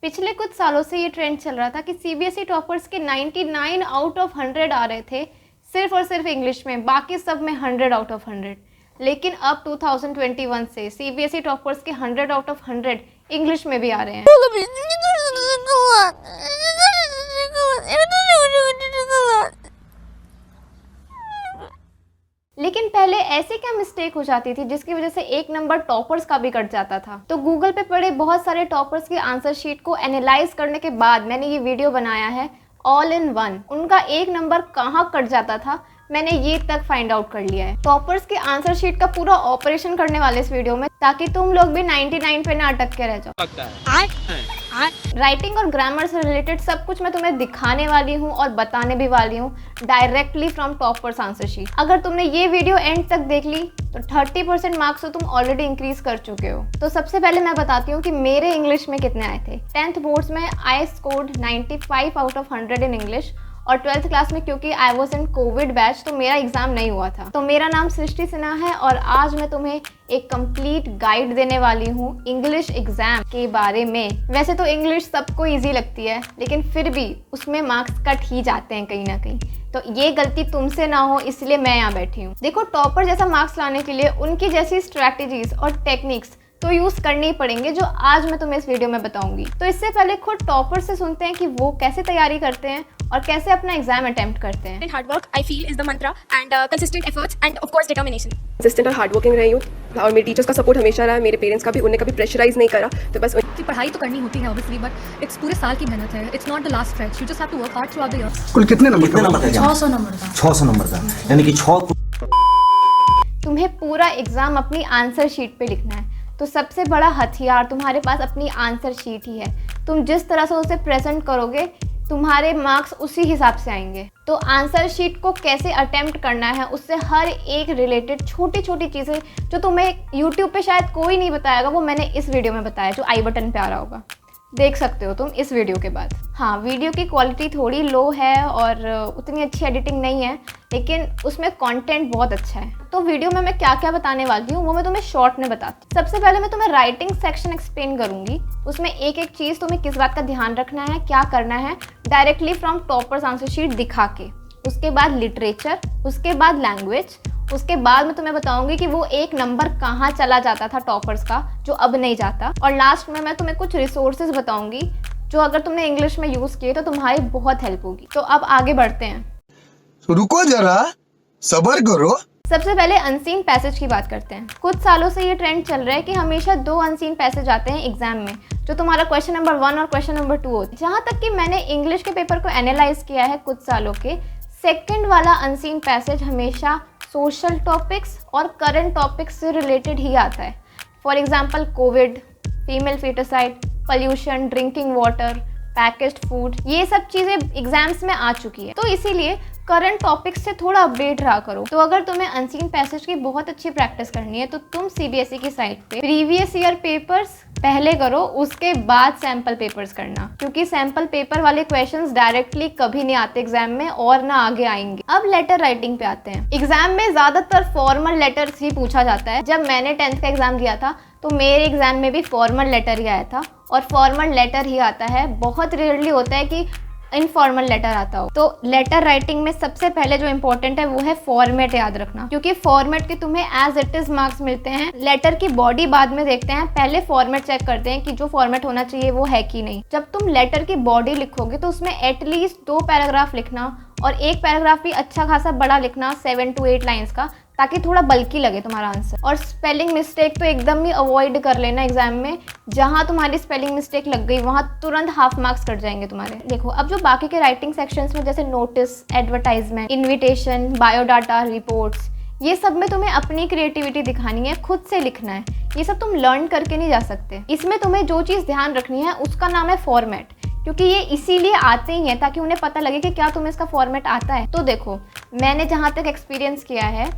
पिछले कुछ सालों से ये ट्रेंड चल रहा था कि सीबीएसई टॉपर्स के 99 आउट ऑफ 100 आ रहे थे सिर्फ और सिर्फ इंग्लिश में, बाकी सब में 100 आउट ऑफ 100। लेकिन अब 2021 से सीबीएसई टॉपर्स के 100 आउट ऑफ 100 इंग्लिश में भी आ रहे हैं। लेकिन पहले ऐसे क्या मिस्टेक हो जाती थी जिसकी वजह से एक नंबर टॉपर्स का भी कट जाता था। तो गूगल पे पड़े बहुत सारे टॉपर्स की आंसर शीट को एनालाइज करने के बाद मैंने ये वीडियो बनाया है ऑल इन वन। उनका एक नंबर कहाँ कट जाता था मैंने ये तक फाइंड आउट कर लिया है। टॉपर्स की आंसर शीट का पूरा ऑपरेशन करने वाले इस वीडियो में, ताकि तुम लोग भी 99 पे ना अटक के रह जाओ। राइटिंग और ग्रामर से रिलेटेड सब कुछ मैं तुम्हें दिखाने वाली हूँ और बताने भी वाली हूँ directly from toppers answer sheet. अगर तुमने ये वीडियो एंड तक देख ली तो 30% मार्क्स तो तुम ऑलरेडी इंक्रीज कर चुके हो। तो सबसे पहले मैं बताती हूँ कि मेरे इंग्लिश में कितने आए थे। 10th बोर्ड्स में I scored 95 out of 100 in English, और 12th क्लास में क्योंकि I was in Covid batch तो मेरा एग्जाम नहीं हुआ था। तो मेरा नाम सृष्टि सिन्हा है और आज मैं तुम्हें एक कंप्लीट गाइड देने वाली हूँ इंग्लिश एग्जाम के बारे में। वैसे तो इंग्लिश सबको इजी लगती है, लेकिन फिर भी उसमें मार्क्स कट ही जाते हैं कहीं ना कहीं। तो ये गलती तुमसे ना हो इसलिए मैं यहाँ बैठी हूँ। देखो, टॉपर जैसा मार्क्स लाने के लिए उनकी जैसी स्ट्रैटेजीज और टेक्निक्स तो यूज करने ही पड़ेंगे, जो आज मैं तुम्हें इस वीडियो में बताऊंगी। तो इससे पहले खुद टॉपर से सुनते हैं कि वो कैसे तैयारी करते हैं और कैसे अपना एग्जाम अटेम्प्ट करते हैं। Hard work I feel is the Mantra and consistent efforts end of course determination. Consistent और हार्ड वर्किंग रही हूँ और मेरे टीचर्स का सपोर्ट हमेशा रहा, मेरे पेरेंट्स का भी, उन्हें कभी प्रेशराइज नहीं करा। तो बस की पढ़ाई तो करनी होती है ऑब्वियसली, बट इट्स पूरे साल की मेहनत है। It's not the last stretch, you just have to work hard throughout the year. कुल कितने नंबर का? 600 नंबर का। 600 नंबर का, यानी कि 6 तुम्हें पूरा एग्जाम अपनी आंसर शीट पे लिखना है। तो सबसे बड़ा हथियार तुम्हारे पास अपनी आंसर शीट ही है। तुम जिस तरह से उसे प्रेजेंट करोगे तुम्हारे मार्क्स उसी हिसाब से आएंगे। तो आंसर शीट को कैसे अटेम्प्ट करना है उससे हर एक रिलेटेड छोटी छोटी चीज़ें जो तुम्हें यूट्यूब पे शायद कोई नहीं बताएगा, वो मैंने इस वीडियो में बताया, जो आई बटन पे आ रहा होगा, देख सकते हो तुम इस वीडियो के बाद। हाँ, वीडियो की क्वालिटी थोड़ी लो है और उतनी अच्छी एडिटिंग नहीं है, लेकिन उसमें कंटेंट बहुत अच्छा है। तो वीडियो में मैं क्या क्या बताने वाली हूँ वो मैं तुम्हें शॉर्ट में बताती हूँ। सबसे पहले मैं तुम्हें राइटिंग सेक्शन एक्सप्लेन करूंगी, उसमें एक एक चीज़ तुम्हें किस बात का ध्यान रखना है, क्या करना है, directly from toppers answer sheet दिखा के। उसके बाद लिटरेचर, उसके बाद लैंग्वेज, उसके बाद मैं तुम्हें बताऊंगी कि वो एक नंबर कहाँ चला जाता था टॉपर्स का जो अब नहीं जाता, और लास्ट में मैं तुम्हें कुछ रिसोर्सेज बताऊंगी जो अगर तुमने इंग्लिश में यूज़ किए तो तुम्हारी बहुत हेल्प होगी। तो अब आगे बढ़ते हैं। रुको जरा, सब्र करो। सबसे पहले अनसीन पैसेज की बात करते हैं। कुछ सालों से ये ट्रेंड चल रहा है कि हमेशा 2 अनसीन पैसेज आते हैं एग्जाम में, जो तुम्हारा क्वेश्चन नंबर 1 और क्वेश्चन नंबर 2 होता है। जहाँ तक कि मैंने इंग्लिश के पेपर को एनालाइज किया है कुछ सालों के, सेकंड वाला अनसीन पैसेज हमेशा सोशल टॉपिक्स और करंट टॉपिक्स से रिलेटेड ही आता है। For example Covid, female foeticide, pollution, drinking water, packaged food, ये सब चीज़ें एग्जाम्स में आ चुकी है। तो इसीलिए करंट टॉपिक्स से थोड़ा अपडेट रहा करो। तो अगर तुम्हें अनसीन पैसेज की बहुत अच्छी प्रैक्टिस करनी है तो तुम सीबीएसई की साइट पे प्रीवियस ईयर पेपर्स पहले करो, उसके बाद सैम्पल पेपर्स करना, क्योंकि सैम्पल पेपर वाले क्वेश्चंस डायरेक्टली कभी नहीं आते एग्जाम में और ना आगे आएंगे। अब लेटर राइटिंग पे आते हैं। एग्जाम में ज्यादातर फॉर्मल लेटर्स ही पूछा जाता है। जब मैंने 10th का एग्जाम दिया था तो मेरे एग्जाम में भी फॉर्मल लेटर ही आया था, और फॉर्मल लेटर ही आता है। बहुत रेयरली होता है कि इनफॉर्मल लेटर आता हो। तो लेटर राइटिंग में सबसे पहले जो इंपॉर्टेंट है वो है फॉर्मेट याद रखना, क्योंकि फॉर्मेट के तुम्हें एज इट इज मार्क्स मिलते हैं। लेटर की बॉडी बाद में देखते हैं, पहले फॉर्मेट चेक करते हैं कि जो फॉर्मेट होना चाहिए वो है कि नहीं। जब तुम लेटर की बॉडी लिखोगे तो उसमें एटलीस्ट 2 पैराग्राफ लिखना, और एक पैराग्राफ भी अच्छा खासा बड़ा लिखना, 7 to 8 लाइन्स का, ताकि थोड़ा बल्कि लगे तुम्हारा आंसर। और स्पेलिंग मिस्टेक तो एकदम ही अवॉइड कर लेना एग्जाम में। जहाँ तुम्हारी स्पेलिंग मिस्टेक लग गई वहाँ तुरंत हाफ मार्क्स कट जाएंगे तुम्हारे। देखो, अब जो बाकी के राइटिंग सेक्शंस में जैसे notice, advertisement, invitation, biodata, reports, ये सब में तुम्हें अपनी क्रिएटिविटी दिखानी है, खुद से लिखना है। ये सब तुम लर्न करके नहीं जा सकते। इसमें तुम्हें जो चीज़ ध्यान रखनी है उसका नाम है फॉर्मेट, क्योंकि ये इसीलिए आते ही हैं ताकि उन्हें पता लगे कि क्या तुम्हें इसका फॉर्मेट आता है। तो देखो, मैंने जहाँ तक एक्सपीरियंस किया है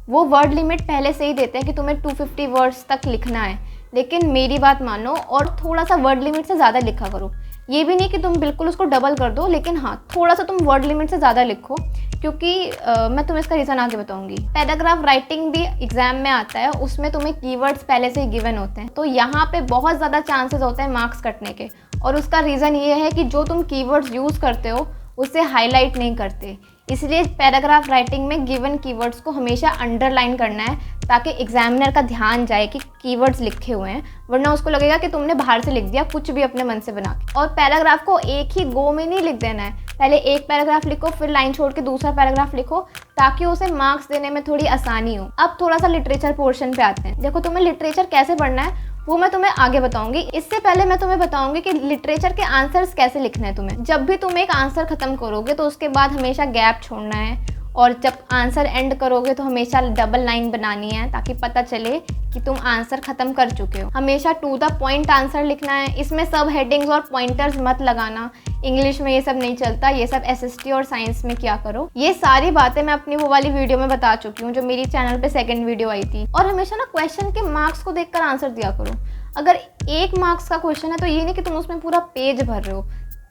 वो वर्ड लिमिट पहले से ही देते हैं कि तुम्हें 250 वर्ड्स तक लिखना है, लेकिन मेरी बात मानो और थोड़ा सा वर्ड लिमिट से ज़्यादा लिखा करो। ये भी नहीं कि तुम बिल्कुल उसको डबल कर दो, लेकिन हाँ, थोड़ा सा तुम वर्ड लिमिट से ज़्यादा लिखो, क्योंकि मैं तुम्हें इसका रीज़न आगे बताऊंगी। पैराग्राफ राइटिंग भी एग्जाम में आता है, उसमें तुम्हें कीवर्ड्स पहले से ही गिवन होते हैं, तो यहाँ पे बहुत ज़्यादा चांसेस होते हैं मार्क्स कटने के। और उसका रीज़न ये है कि जो तुम कीवर्ड्स यूज़ करते हो उसे हाईलाइट नहीं करते। इसलिए पैराग्राफ राइटिंग में गिवन कीवर्ड्स को हमेशा अंडरलाइन करना है ताकि एग्जामिनर का ध्यान जाए कि कीवर्ड्स लिखे हुए हैं, वरना उसको लगेगा कि तुमने बाहर से लिख दिया कुछ भी अपने मन से बना के। और पैराग्राफ को एक ही गो में नहीं लिख देना है, पहले एक पैराग्राफ लिखो फिर लाइन छोड़ के दूसरा पैराग्राफ लिखो ताकि उसे मार्क्स देने में थोड़ी आसानी हो। अब थोड़ा सा लिटरेचर पोर्शन पे आते हैं। देखो तुम्हें लिटरेचर कैसे पढ़ना है वो मैं तुम्हें आगे बताऊंगी। इससे पहले मैं तुम्हें बताऊंगी कि लिटरेचर के आंसर्स कैसे लिखने हैं तुम्हें। जब भी तुम एक आंसर खत्म करोगे तो उसके बाद हमेशा गैप छोड़ना है, और जब आंसर एंड करोगे तो हमेशा डबल लाइन बनानी है ताकि पता चले कि तुम आंसर खत्म कर चुके हो। हमेशा टू द पॉइंट आंसर लिखना है, इसमें सब हेडिंग्स और पॉइंटर्स मत लगाना। इंग्लिश में ये सब नहीं चलता, ये सब एसएसटी और साइंस में क्या करो। ये सारी बातें मैं अपनी वो वाली वीडियो में बता चुकी हूँ जो मेरी चैनल पे सेकंड वीडियो आई थी। और हमेशा ना क्वेश्चन के मार्क्स को देखकर आंसर दिया करो। अगर 1 मार्क्स का क्वेश्चन है तो ये नहीं कि तुम उसमें पूरा पेज भर रहे हो,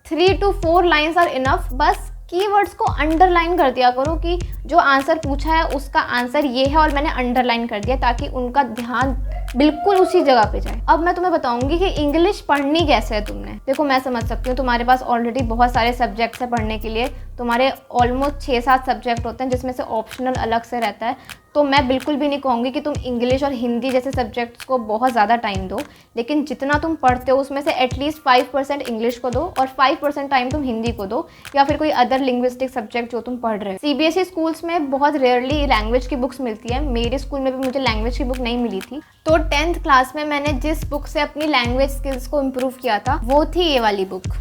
3 to 4 लाइन्स आर इनफ। बस कीवर्ड्स को अंडरलाइन कर दिया करो कि जो आंसर पूछा है उसका आंसर ये है और मैंने अंडरलाइन कर दिया ताकि उनका ध्यान बिल्कुल उसी जगह पे जाए। अब मैं तुम्हें बताऊंगी कि इंग्लिश पढ़नी कैसे है तुमने। देखो मैं समझ सकती हूँ तुम्हारे पास ऑलरेडी बहुत सारे सब्जेक्ट्स है पढ़ने के लिए, तुम्हारे ऑलमोस्ट 6-7 सब्जेक्ट होते हैं जिसमें से ऑप्शनल अलग से रहता है। तो मैं बिल्कुल भी नहीं कहूँगी कि तुम इंग्लिश और हिंदी जैसे सब्जेक्ट्स को बहुत ज़्यादा टाइम दो, लेकिन जितना तुम पढ़ते हो उसमें से एटलीस्ट 5% इंग्लिश को दो और 5% टाइम तुम हिंदी को दो या फिर कोई अदर लिंग्विस्टिक सब्जेक्ट जो तुम पढ़ रहे हो। सीबीएसई स्कूल्स में बहुत रेयरली लैंग्वेज की बुक्स मिलती है, मेरे स्कूल में भी मुझे लैंग्वेज की बुक नहीं मिली थी। तो 10th क्लास में मैंने जिस बुक से अपनी लैंग्वेज स्किल्स को इम्प्रूव किया था वो थी ये वाली बुक।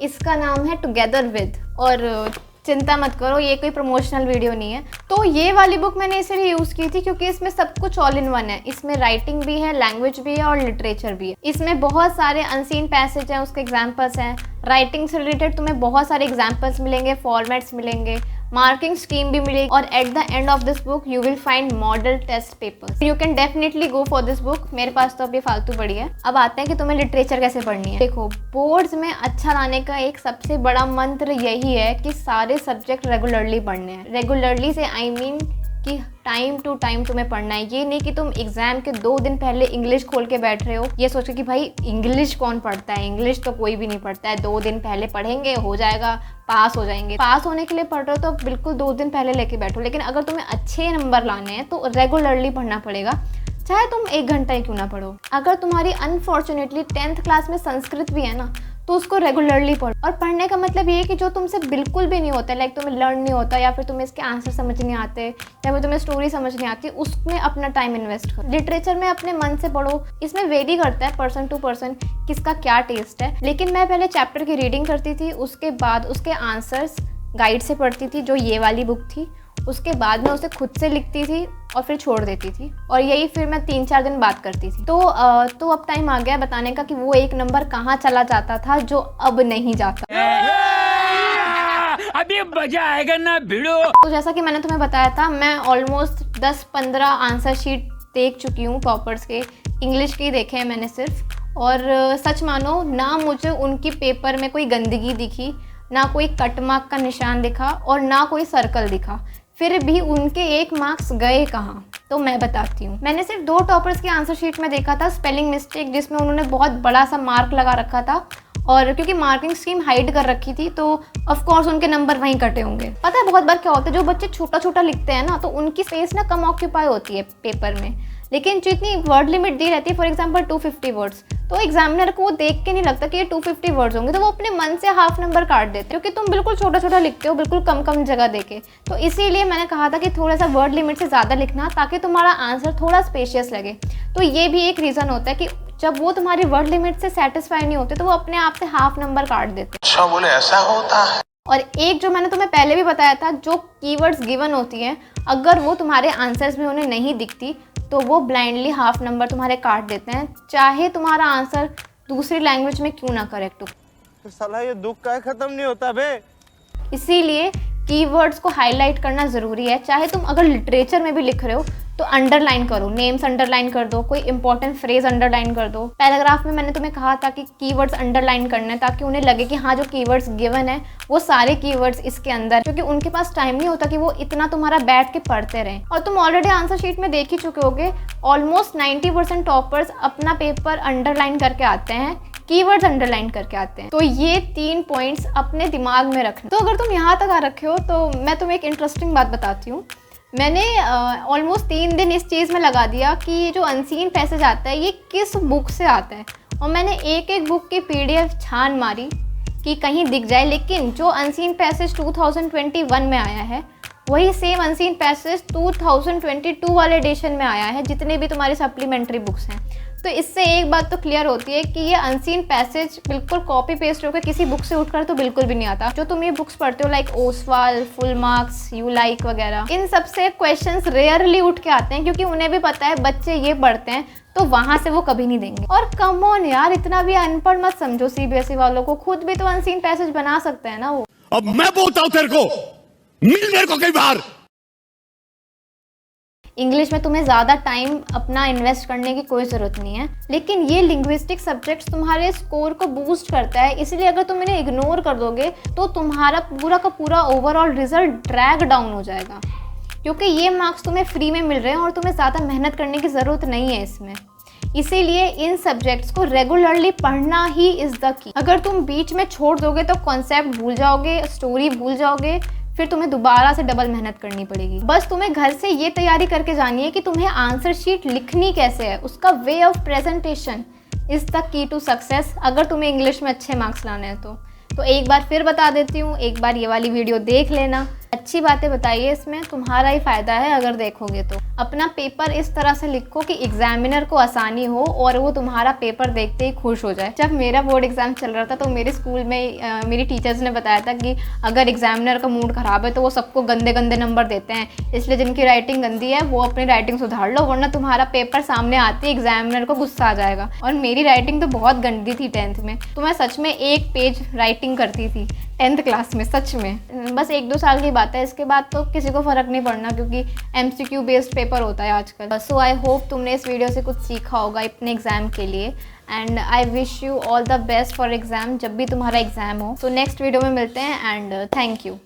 इसका नाम है टुगेदर विद, और चिंता मत करो ये कोई प्रमोशनल वीडियो नहीं है। तो ये वाली बुक मैंने इसलिए यूज़ की थी क्योंकि इसमें सब कुछ ऑल इन वन है। इसमें राइटिंग भी है, लैंग्वेज भी है और लिटरेचर भी है। इसमें बहुत सारे अनसीन पैसेज हैं, उसके एग्जाम्पल्स हैं। राइटिंग से रिलेटेड तुम्हें बहुत सारे एग्जाम्पल्स मिलेंगे, फॉर्मेट्स मिलेंगे, मार्किंग स्कीम भी मिलेगी और at the end of this book you will find model test papers. You can definitely go for this book. मेरे पास तो अभी फालतू पड़ी है। अब आते हैं कि तुम्हें लिटरेचर कैसे पढ़नी है। देखो बोर्ड्स में अच्छा लाने का एक सबसे बड़ा मंत्र यही है कि सारे सब्जेक्ट रेगुलरली पढ़ने हैं। रेगुलरली से आई मीन कि टाइम टू टाइम तुम्हें पढ़ना है। ये नहीं कि तुम एग्जाम के 2 दिन पहले इंग्लिश खोल के बैठ रहे हो ये सोच के कि भाई इंग्लिश कौन पढ़ता है, इंग्लिश तो कोई भी नहीं पढ़ता है, 2 दिन पहले पढ़ेंगे हो जाएगा, पास हो जाएंगे। पास होने के लिए पढ़ रहे हो तो बिल्कुल 2 दिन पहले लेके बैठो, लेकिन अगर तुम्हें अच्छे नंबर लाने हैं तो रेगुलरली पढ़ना पड़ेगा, चाहे तुम 1 घंटा ही क्यों ना पढ़ो। अगर तुम्हारी अनफॉर्चुनेटली 10th क्लास में संस्कृत भी है ना तो उसको रेगुलरली पढ़ो। और पढ़ने का मतलब ये है कि जो तुमसे बिल्कुल भी नहीं होता, लाइक तुम्हें लर्न नहीं होता या फिर तुम्हें इसके आंसर समझ नहीं आते या फिर तुम्हें स्टोरी समझ नहीं आती, उसमें अपना टाइम इन्वेस्ट करो। लिटरेचर में अपने मन से पढ़ो, इसमें वेरी करता है पर्सन टू पर्सन किसका क्या टेस्ट है। लेकिन मैं पहले चैप्टर की रीडिंग करती थी, उसके बाद उसके आंसर्स गाइड से पढ़ती थी जो ये वाली बुक थी, उसके बाद मैं उसे खुद से लिखती थी और फिर छोड़ देती थी, और यही फिर मैं 3-4 दिन बात करती थी। तो अब टाइम आ गया बताने का कि वो 1 नंबर कहाँ चला जाता था जो अब नहीं जाता। अभी मजा आएगा ना भिड़ो। तो जैसा कि मैंने तुम्हें बताया था, मैं ऑलमोस्ट 10-15 आंसर शीट देख चुकी हूँ टॉपर्स के, इंग्लिश के ही देखे हैं मैंने सिर्फ। और सच मानो ना मुझे उनकी पेपर में कोई गंदगी दिखी, ना कोई कट मार्क का निशान दिखा और ना कोई सर्कल दिखा, फिर भी उनके 1 मार्क्स गए कहाँ, तो मैं बताती हूँ। मैंने सिर्फ 2 टॉपर्स की आंसर शीट में देखा था स्पेलिंग मिस्टेक जिसमें उन्होंने बहुत बड़ा सा मार्क लगा रखा था, और क्योंकि मार्किंग स्कीम हाइड कर रखी थी तो ऑफ कोर्स उनके नंबर वहीं कटे होंगे। पता है बहुत बार क्या होता है, जो बच्चे छोटा छोटा लिखते हैं ना तो उनकी स्पेस ना कम ऑक्यूपाई होती है पेपर में, लेकिन जितनी वर्ड लिमिट दी रहती है फॉर एग्जांपल 250 वर्ड्स, तो एग्जामिनर को वो देख के नहीं लगता कि ये 250 वर्ड्स होंगे, तो वो अपने मन से हाफ नंबर काट देते हैं क्योंकि तुम बिल्कुल छोटा छोटा लिखते हो, बिल्कुल कम कम जगह देके। तो इसीलिए मैंने कहा था कि थोड़ा सा वर्ड लिमिट से ज़्यादा लिखना ताकि तुम्हारा आंसर थोड़ा स्पेशियस लगे। तो ये भी एक रीज़न होता है कि जब वो तुम्हारी वर्ड लिमिट से सेटिस्फाई नहीं होते तो वो अपने आप से हाफ नंबर काट देते। अच्छा बोले ऐसा होता है। और एक जो मैंने तुम्हें पहले भी बताया था, जो कीवर्ड्स गिवन होती हैं अगर वो तुम्हारे आंसर्स में उन्हें नहीं दिखती तो वो ब्लाइंडली हाफ नंबर तुम्हारे काट देते हैं, चाहे तुम्हारा आंसर दूसरी लैंग्वेज में क्यों ना करेक्ट हो। तो साला ये दुख का खत्म नहीं होता बे। इसीलिए कीवर्ड्स को हाईलाइट करना ज़रूरी है, चाहे तुम अगर लिटरेचर में भी लिख रहे हो तो अंडरलाइन करो, नेम्स अंडरलाइन कर दो, कोई इंपॉर्टेंट फ्रेज अंडरलाइन कर दो। पैराग्राफ में मैंने तुम्हें कहा था कि कीवर्ड्स अंडरलाइन करने, ताकि उन्हें लगे कि हाँ जो कीवर्ड्स गिवन है वो सारे कीवर्ड्स इसके अंदर, क्योंकि उनके पास टाइम नहीं होता कि वो इतना तुम्हारा बैठ के पढ़ते रहें। और तुम ऑलरेडी आंसर शीट में देख ही चुके होगे, ऑलमोस्ट 90% टॉपर्स अपना पेपर अंडरलाइन करके आते हैं, कीवर्ड्स अंडरलाइन करके आते हैं। तो ये 3 पॉइंट्स अपने दिमाग में रखना। तो अगर तुम यहाँ तक आ रखे हो तो मैं तुम्हें एक इंटरेस्टिंग बात बताती हूँ। मैंने ऑलमोस्ट 3 दिन इस चीज़ में लगा दिया कि ये जो अनसीन पैसेज आता है ये किस बुक से आता है, और मैंने एक बुक की PDF छान मारी कि कहीं दिख जाए। लेकिन जो अनसीन पैसेज 2021 में आया है वही सेम अनसीन पैसेज 2022 वाले एडिशन में आया है, जितने भी तुम्हारे सप्लीमेंट्री बुक्स हैं। तो इससे एक बात तो क्लियर होती है कि ये अनसीन पैसेज बिल्कुल कॉपी पेस्ट होकर किसी बुक से उठकर तो बिल्कुल भी नहीं आता। जो तुम ये बुक्स पढ़ते हो like Oswal, full marks, you like वगैरह, इन सब से क्वेश्चंस रेयरली उठ के आते हैं, क्योंकि उन्हें भी पता है बच्चे ये पढ़ते हैं तो वहां से वो कभी नहीं देंगे। और कम ऑन यार, इतना भी अनपढ़ मत समझो CBSE वालों को, खुद भी तो अनसीन पैसेज बना सकते हैं ना वो। अब मैं बोलता हूं तेरे को, मिल मेरे को कई बार। इंग्लिश में तुम्हें ज़्यादा टाइम अपना इन्वेस्ट करने की कोई ज़रूरत नहीं है, लेकिन ये लिंग्विस्टिक सब्जेक्ट्स तुम्हारे स्कोर को बूस्ट करता है, इसलिए अगर तुम इन्हें इग्नोर कर दोगे तो तुम्हारा पूरा का पूरा ओवरऑल रिजल्ट ड्रैग डाउन हो जाएगा, क्योंकि ये मार्क्स तुम्हें फ्री में मिल रहे हैं और तुम्हें ज़्यादा मेहनत करने की ज़रूरत नहीं है इसमें। इसीलिए इन सब्जेक्ट्स को रेगुलरली पढ़ना ही इज़ द की। अगर तुम बीच में छोड़ दोगे तो कॉन्सेप्ट भूल जाओगे, स्टोरी भूल जाओगे, फिर तुम्हें दोबारा से डबल मेहनत करनी पड़ेगी। बस तुम्हें घर से ये तैयारी करके जानी है कि तुम्हें आंसर शीट लिखनी कैसे है, उसका way of presentation is the key to success, अगर तुम्हें इंग्लिश में अच्छे मार्क्स लाने हैं तो एक बार फिर बता देती हूँ, एक बार ये वाली वीडियो देख लेना। अच्छी बातें बताइए, इसमें तुम्हारा ही फ़ायदा है अगर देखोगे तो। अपना पेपर इस तरह से लिखो कि एग्जामिनर को आसानी हो और वो तुम्हारा पेपर देखते ही खुश हो जाए। जब मेरा बोर्ड एग्ज़ाम चल रहा था तो मेरे स्कूल में मेरी टीचर्स ने बताया था कि अगर एग्जामिनर का मूड ख़राब है तो वो सबको गंदे गंदे नंबर देते हैं, इसलिए जिनकी राइटिंग गंदी है वो अपनी राइटिंग सुधार लो, वरना तुम्हारा पेपर सामने आते ही एग्जामिनर को गुस्सा आ जाएगा। और मेरी राइटिंग तो बहुत गंदी थी 10th में, तो मैं सच में 1 पेज राइटिंग करती थी 10th क्लास में, सच में। बस 1-2 साल की बात है, इसके बाद तो किसी को फ़र्क नहीं पड़ना, क्योंकि MCQ बेस्ड पेपर होता है आजकल। सो आई होप तुमने इस वीडियो से कुछ सीखा होगा अपने एग्ज़ाम के लिए, and I wish you all the best for exam जब भी तुम्हारा एग्ज़ाम हो। सो नेक्स्ट वीडियो में मिलते हैं एंड थैंक यू।